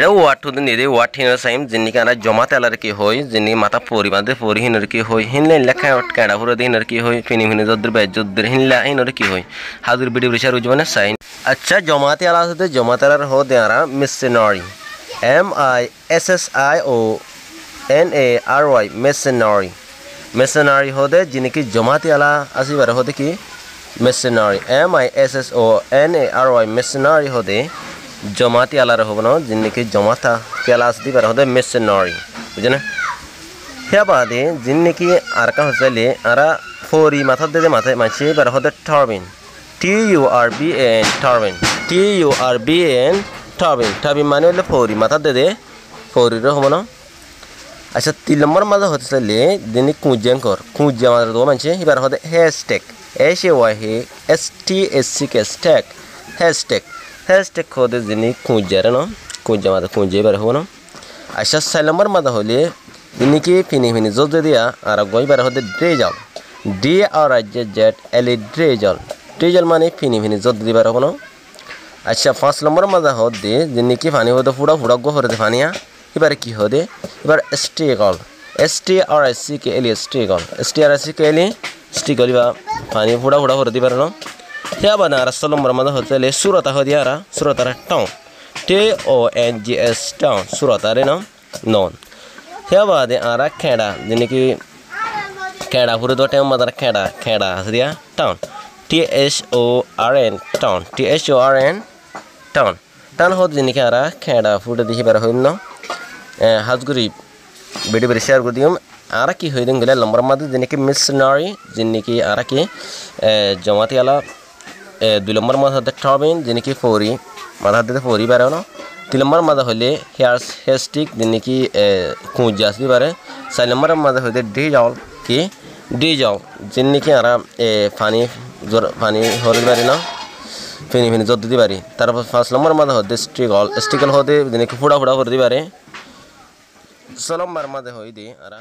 এটা watt two নিদে watt হিন সাইম জিনি কানা জমা তেলার কি হই জিনি মাথা পরি বাদে পরি হিনর কি হই হিনলে লেখা কাড়া পুরো দিনর কি হই ফিনি ফিনি জদ্দর বে জদ্দর হিনলা হিনর কি হই হাজুর বিডি রিসার উজমানে সাইন আচ্ছা জমা তেলা হতে জমা তেলার হ দেয়ারা মিশনারি MISSIONARY মিশনারি মিশনারি হদে জিনি কি জমা তেলা আসিবার হদে কি মিশনারি MISSONARY মিশনারি হদে জমাতি আলার হব না জিনিকি জমাতা তেলাস দিবার হদে মিশনারি বুঝেন হে বাদে জিনিকি আর কা হসলে আরা ফরি মাথা দে মাথা মাছি বার হদে টারবিন TURBN টারবিন মানে হলে ফরি মাথা দে ফরি র হব না আচ্ছা 3 নম্বর মাঝে হসলে জিনি কুজেঙ্কর কুজে মাঝে দো মানছে এবার হদে হ্যাশট্যাগ STAG হ্যাশট্যাগ হদে জিনি কুজারে না কুজে মাঝে কুজে বার হব না আচ্ছা 4 নম্বর মাঝে হলে জিনিকি ফিনি ফিনি জজ দিয়া আর গই বার হদে ড্রেজল DRIJZL ড্রেজল মানে ফিনি ফিনি জজ দিবার হব না আচ্ছা 5 নম্বর মাঝে হদে জিনিকি পানি হদে ফুড়া গো হরে পানিয়া এবারে কি হদে এবার স্টিকল স্টিকল বা পানি ফুড়া হরে দিবার না হে বানা আর 6 নম্বর মাঝে হতে সুরতা হদিয়ারা সুরতারা টাউন TONGS টাউন সুরতারে না নন হে বাদে আর খেড়া জিনিকি খেড়া পুরো দো টাইম মাদার খেড়া হদিয়া টাউন THORN টাউন হদ জিনিকি আর খেড়া ফুটে দেখি বার হইম না হাজগুড়ি বেডি বেড়ে শেয়ার করে দিম আর কি হয়ে দিন গেলে নম্বর মাঝে জিনিকি মিশনারি জিনিকি আর কি জমাতি আলা 2 নম্বর মাঝে হতে টারবিন জিনিকি ফরি মাথা দিতে ফরি বারে না 3 নম্বর মাঝে হলে হেয়ারস্টিক জিনিকি কুঁজা আসতে পারে 4 নম্বর মাঝে হতে ডিজল জিনিকি আর পানি হরে পারি না ফিনি জদ দিতে পারি তারপর 5 নম্বর মাঝে হতে স্টিকল হতে জিনিকি ফুড়া হরে দিতে পারে 6 নম্বর মাঝে হই দি আর